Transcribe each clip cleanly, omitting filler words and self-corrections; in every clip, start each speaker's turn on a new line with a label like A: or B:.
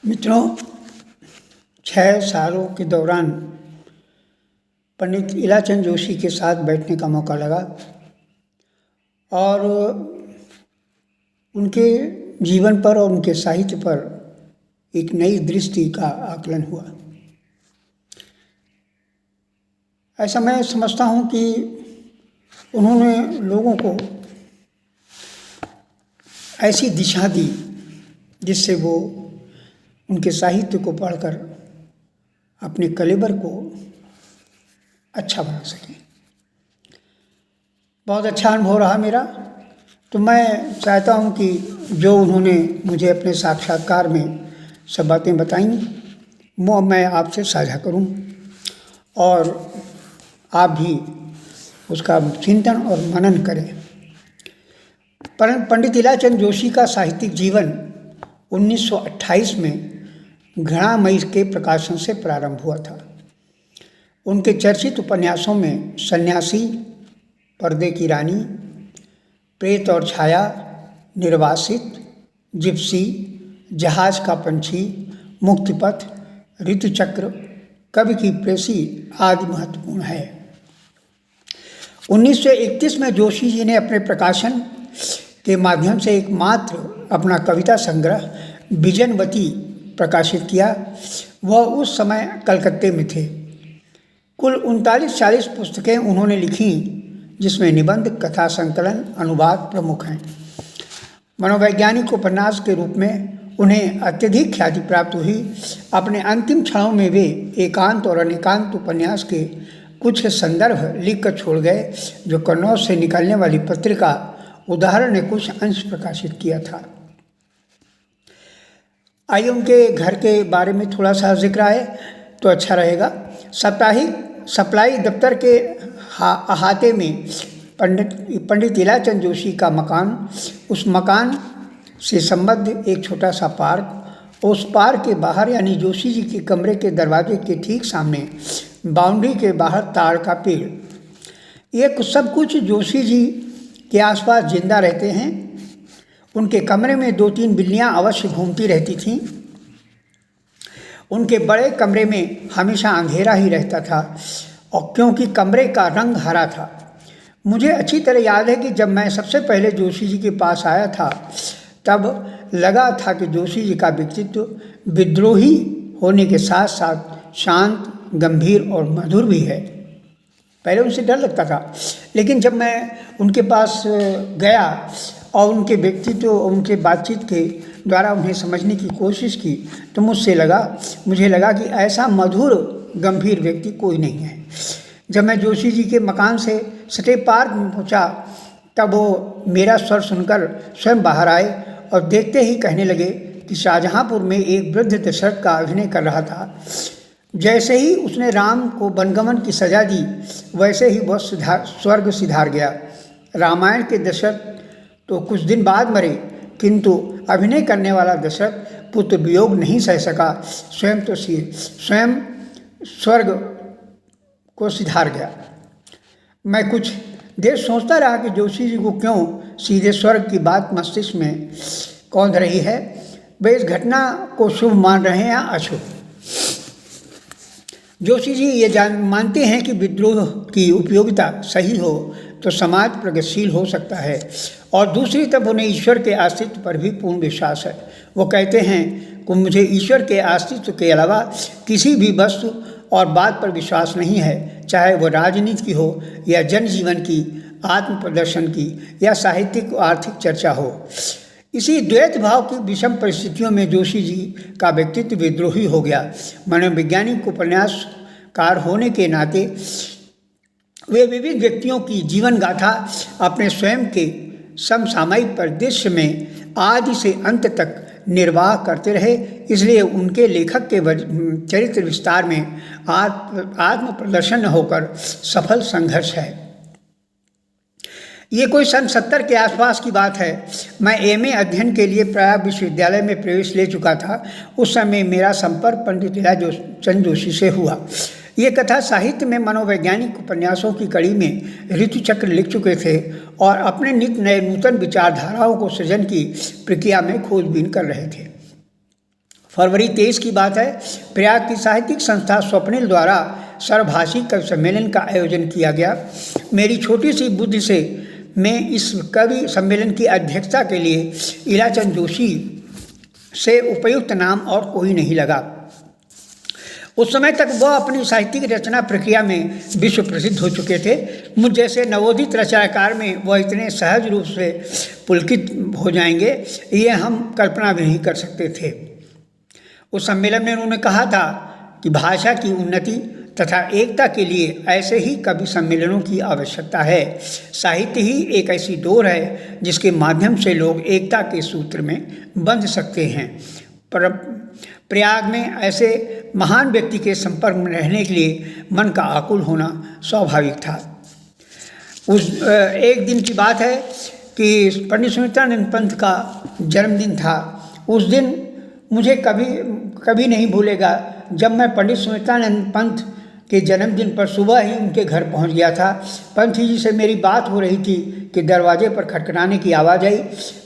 A: मित्रों, 6 सालों के दौरान पंडित इलाचंद जोशी के साथ बैठने का मौका लगा और उनके जीवन पर और उनके साहित्य पर एक नई दृष्टि का आकलन हुआ। ऐसा मैं समझता हूँ कि उन्होंने लोगों को ऐसी दिशा दी जिससे वो उनके साहित्य को पढ़कर अपने कलेबर को अच्छा बना सकें। बहुत अच्छा अनुभव रहा मेरा। तो मैं चाहता हूँ कि जो उन्होंने मुझे अपने साक्षात्कार में सब बातें बताई वो मैं आपसे साझा करूँ और आप भी उसका चिंतन और मनन करें। पंडित इलाचंद जोशी का साहित्यिक जीवन 1928 में घृणामयी के प्रकाशन से प्रारंभ हुआ था। उनके चर्चित उपन्यासों में सन्यासी, पर्दे की रानी, प्रेत और छाया, निर्वासित, जिप्सी, जहाज का पंछी, मुक्तिपथ, ऋतुचक्र, कवि की प्रेसी आदि महत्वपूर्ण है। 1931 में जोशी जी ने अपने प्रकाशन के माध्यम से एकमात्र अपना कविता संग्रह बिजनवती प्रकाशित किया। वह उस समय कलकत्ते में थे। कुल 39-40 पुस्तकें उन्होंने लिखी जिसमें निबंध, कथा संकलन, अनुवाद प्रमुख हैं। मनोवैज्ञानिक उपन्यास के रूप में उन्हें अत्यधिक ख्याति प्राप्त हुई। अपने अंतिम क्षणों में वे एकांत और अनेकांत उपन्यास के कुछ संदर्भ लिख कर छोड़ गए जो कन्नौज से निकलने वाली पत्रिका उदाहरण ने कुछ अंश प्रकाशित किया था। आइए उनके घर के बारे में थोड़ा सा जिक्र आए तो अच्छा रहेगा। साप्ताहिक सप्लाई दफ्तर के अहाते में पंडित इलाचंद जोशी का मकान, उस मकान से संबद्ध एक छोटा सा पार्क, उस पार्क के बाहर यानी जोशी जी के कमरे के दरवाजे के ठीक सामने बाउंड्री के बाहर ताड़ का पेड़, ये सब कुछ जोशी जी के आसपास जिंदा रहते हैं। उनके कमरे में 2-3 बिल्लियाँ अवश्य घूमती रहती थीं। उनके बड़े कमरे में हमेशा अंधेरा ही रहता था और क्योंकि कमरे का रंग हरा था। मुझे अच्छी तरह याद है कि जब मैं सबसे पहले जोशी जी के पास आया था तब लगा था कि जोशी जी का व्यक्तित्व विद्रोही होने के साथ साथ शांत, गंभीर और मधुर भी है। पहले उनसे डर लगता था, लेकिन जब मैं उनके पास गया और उनके व्यक्तित्व और उनके बातचीत के द्वारा उन्हें समझने की कोशिश की तो मुझे लगा कि ऐसा मधुर गंभीर व्यक्ति कोई नहीं है। जब मैं जोशी जी के मकान से सटे पार्क में पहुंचा तब वो मेरा स्वर सुनकर स्वयं बाहर आए और देखते ही कहने लगे कि शाहजहांपुर में एक वृद्ध दशरथ का अभिनय कर रहा था। जैसे ही उसने राम को वनगमन की सजा दी वैसे ही वह स्वर्ग सिधार गया। रामायण के दशरथ तो कुछ दिन बाद मरे, किंतु अभिनय करने वाला दशरथ पुत्र वियोग नहीं सह सका, स्वयं स्वर्ग को सिधार गया। मैं कुछ देर सोचता रहा कि जोशी जी को क्यों सीधे स्वर्ग की बात मस्तिष्क में कौंध रही है। वे इस घटना को शुभ मान रहे हैं या अशुभ। जोशी जी ये मानते हैं कि विद्रोह की उपयोगिता सही हो तो समाज प्रगतिशील हो सकता है और दूसरी तरफ उन्हें ईश्वर के अस्तित्व पर भी पूर्ण विश्वास है। वो कहते हैं कि मुझे ईश्वर के अस्तित्व के अलावा किसी भी वस्तु और बात पर विश्वास नहीं है, चाहे वो राजनीति की हो या जनजीवन की, आत्म प्रदर्शन की या साहित्यिक और आर्थिक चर्चा हो। इसी द्वैत भाव की विषम परिस्थितियों में जोशी जी का व्यक्तित्व विद्रोही हो गया। मनोवैज्ञानिक उपन्यासकार होने के नाते वे विविध व्यक्तियों की जीवन गाथा अपने स्वयं के समसामयिक परिदृश्य में आदि से अंत तक निर्वाह करते रहे। इसलिए उनके लेखक के चरित्र विस्तार में आत्म प्रदर्शन होकर सफल संघर्ष है। ये कोई सन 70 के आसपास की बात है। मैं एमए अध्ययन के लिए प्रयाग विश्वविद्यालय में प्रवेश ले चुका था। उस समय मेरा संपर्क पंडित इलाचंद जोशी से हुआ। ये कथा साहित्य में मनोवैज्ञानिक उपन्यासों की कड़ी में ऋतुचक्र लिख चुके थे और अपने नित नए नूतन विचारधाराओं को सृजन की प्रक्रिया में खोजबीन कर रहे थे। फरवरी 23 की बात है। प्रयाग की साहित्यिक संस्था स्वप्निल द्वारा सर्वभाषी कवि सम्मेलन का आयोजन किया गया। मेरी छोटी सी बुद्धि से मैं इस कवि सम्मेलन की अध्यक्षता के लिए ईलाचंद जोशी से उपयुक्त नाम और कोई नहीं लगा। उस समय तक वह अपनी साहित्यिक रचना प्रक्रिया में विश्व प्रसिद्ध हो चुके थे। मुझ जैसे नवोदित रचनाकार में वह इतने सहज रूप से पुलकित हो जाएंगे, ये हम कल्पना भी नहीं कर सकते थे। उस सम्मेलन में उन्होंने कहा था कि भाषा की उन्नति तथा एकता के लिए ऐसे ही कवि सम्मेलनों की आवश्यकता है। साहित्य ही एक ऐसी डोर है जिसके माध्यम से लोग एकता के सूत्र में बंध सकते हैं। पर प्रयाग में ऐसे महान व्यक्ति के संपर्क में रहने के लिए मन का आकुल होना स्वाभाविक था। उस एक दिन की बात है कि पंडित सुमित्रानंद पंत का जन्मदिन था। उस दिन मुझे कभी नहीं भूलेगा जब मैं पंडित सुमित्रानंद पंत के जन्मदिन पर सुबह ही उनके घर पहुंच गया था। पंत जी से मेरी बात हो रही थी कि दरवाजे पर खटखटाने की आवाज़ आई।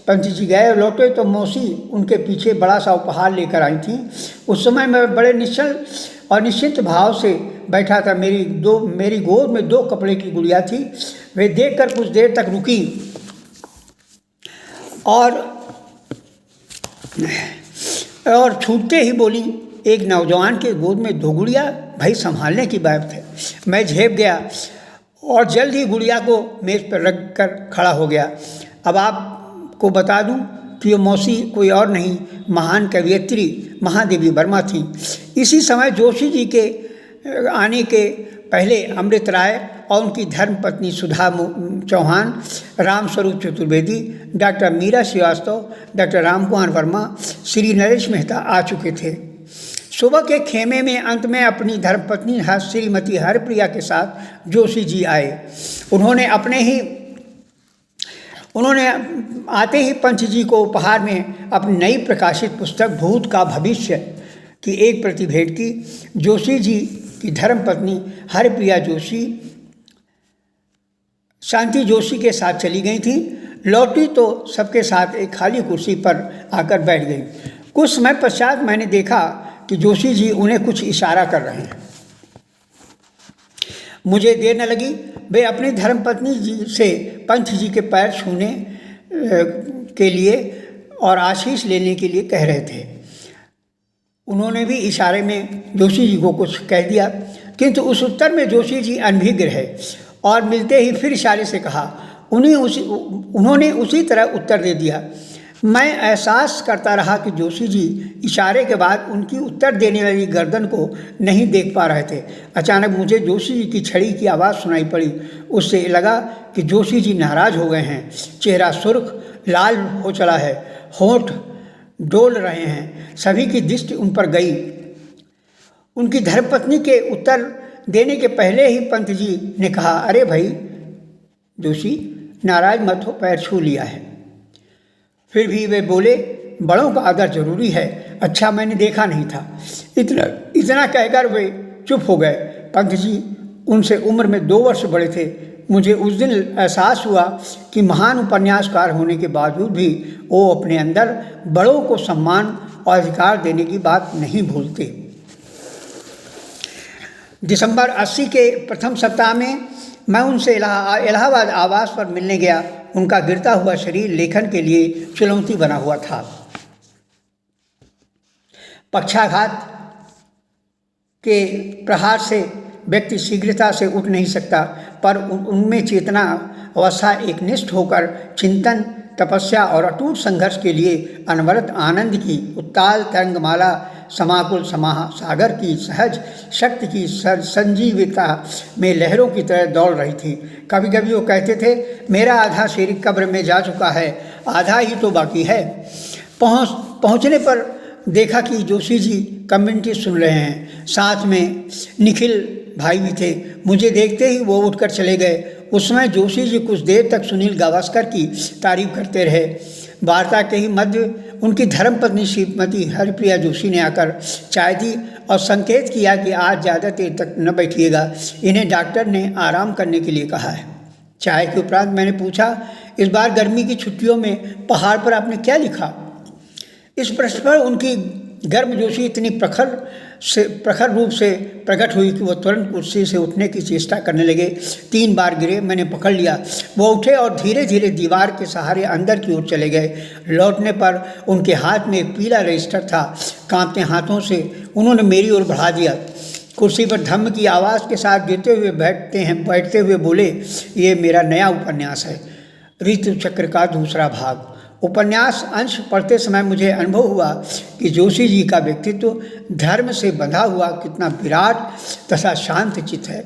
A: पंत जी गए और लौटे तो मौसी उनके पीछे बड़ा सा उपहार लेकर आई थी। उस समय मैं बड़े निश्चल और निश्चिंत भाव से बैठा था। मेरी गोद में 2 कपड़े की गुड़िया थी। वे देखकर कुछ देर तक रुकी और छूटते ही बोली, एक नौजवान के गोद में 2 गुड़िया, भाई संभालने की बात है। मैं झेप गया और जल्द ही गुड़िया को मेज़ पर रख कर खड़ा हो गया। अब आपको बता दूं कि वो मौसी कोई और नहीं, महान कवयित्री महादेवी वर्मा थी। इसी समय जोशी जी के आने के पहले अमृत राय और उनकी धर्मपत्नी सुधा चौहान, रामस्वरूप चतुर्वेदी, डॉक्टर मीरा श्रीवास्तव, डॉक्टर रामकुमार वर्मा, श्री नरेश मेहता आ चुके थे। सुबह के खेमे में अंत में अपनी धर्मपत्नी श्रीमती हरप्रिया के साथ जोशी जी आए। उन्होंने आते ही पंत जी को उपहार में अपनी नई प्रकाशित पुस्तक भूत का भविष्य की एक प्रति भेंट की। जोशी जी की धर्मपत्नी हरप्रिया जोशी शांति जोशी के साथ चली गई थी। लौटी तो सबके साथ एक खाली कुर्सी पर आकर बैठ गई। कुछ समय पश्चात मैंने देखा कि जोशी जी उन्हें कुछ इशारा कर रहे हैं। मुझे देर न लगी, वे अपनी धर्मपत्नी जी से पंत जी के पैर छूने के लिए और आशीष लेने के लिए कह रहे थे। उन्होंने भी इशारे में जोशी जी को कुछ कह दिया, किंतु उस उत्तर में जोशी जी अनभिज्ञ रहे और मिलते ही फिर इशारे से कहा। उन्होंने उसी तरह उत्तर दे दिया। मैं एहसास करता रहा कि जोशी जी इशारे के बाद उनकी उत्तर देने वाली गर्दन को नहीं देख पा रहे थे। अचानक मुझे जोशी जी की छड़ी की आवाज़ सुनाई पड़ी। उससे लगा कि जोशी जी नाराज़ हो गए हैं। चेहरा सुर्ख लाल हो चला है, होंठ डोल रहे हैं। सभी की दृष्टि उन पर गई। उनकी धर्मपत्नी के उत्तर देने के पहले ही पंत जी ने कहा, अरे भाई जोशी, नाराज मत हो, पैर छू लिया है। फिर भी वे बोले, बड़ों का आदर जरूरी है। अच्छा, मैंने देखा नहीं था। इतना कहकर वे चुप हो गए। पंत जी उनसे उम्र में 2 वर्ष बड़े थे। मुझे उस दिन एहसास हुआ कि महान उपन्यासकार होने के बावजूद भी वो अपने अंदर बड़ों को सम्मान और अधिकार देने की बात नहीं भूलते। दिसंबर 80 के प्रथम सप्ताह में मैं उनसे इलाहाबाद आवास पर मिलने गया। उनका गिरता हुआ शरीर लेखन के लिए चुनौती बना हुआ था। पक्षाघात के प्रहार से व्यक्ति शीघ्रता से उठ नहीं सकता, पर उनमें चेतना अवस्था एकनिष्ठ होकर चिंतन, तपस्या और अटूट संघर्ष के लिए अनवरत आनंद की उत्ताल तरंगमाला समाकुल सागर की सहज शक्ति की संजीविता में लहरों की तरह दौड़ रही थी। कभी कभी वो कहते थे, मेरा आधा शरीर कब्र में जा चुका है, आधा ही तो बाकी है। पहुँचने पर देखा कि जोशी जी कमेंट्री सुन रहे हैं। साथ में निखिल भाई भी थे। मुझे देखते ही वो उठकर चले गए। उस समय जोशी जी कुछ देर तक सुनील गावस्कर की तारीफ करते रहे। वार्ता के ही मध्य उनकी धर्मपत्नी श्रीमती हरप्रिया जोशी ने आकर चाय दी और संकेत किया कि आज ज़्यादा देर तक न बैठिएगा, इन्हें डॉक्टर ने आराम करने के लिए कहा है। चाय के उपरांत मैंने पूछा, इस बार गर्मी की छुट्टियों में पहाड़ पर आपने क्या लिखा? इस प्रश्न पर उनकी गर्मजोशी इतनी प्रखर रूप से प्रकट हुई कि वह तुरंत कुर्सी से उठने की चेष्टा करने लगे। 3 बार गिरे, मैंने पकड़ लिया। वो उठे और धीरे धीरे दीवार के सहारे अंदर की ओर चले गए। लौटने पर उनके हाथ में एक पीला रजिस्टर था। कांपते हाथों से उन्होंने मेरी ओर बढ़ा दिया। कुर्सी पर धम्म की आवाज़ के साथ बैठते हुए बोले, ये मेरा नया उपन्यास है, ऋतु चक्र का दूसरा भाग। उपन्यास अंश पढ़ते समय मुझे अनुभव हुआ कि जोशी जी का व्यक्तित्व धर्म से बंधा हुआ कितना विराट तथा शांत चित्त है।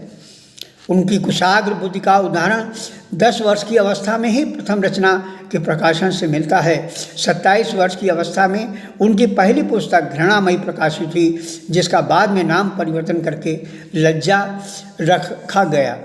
A: उनकी कुशाग्र बुद्धि का उदाहरण 10 वर्ष की अवस्था में ही प्रथम रचना के प्रकाशन से मिलता है। 27 वर्ष की अवस्था में उनकी पहली पुस्तक घृणामयी प्रकाशित हुई, जिसका बाद में नाम परिवर्तन करके लज्जा रखा गया।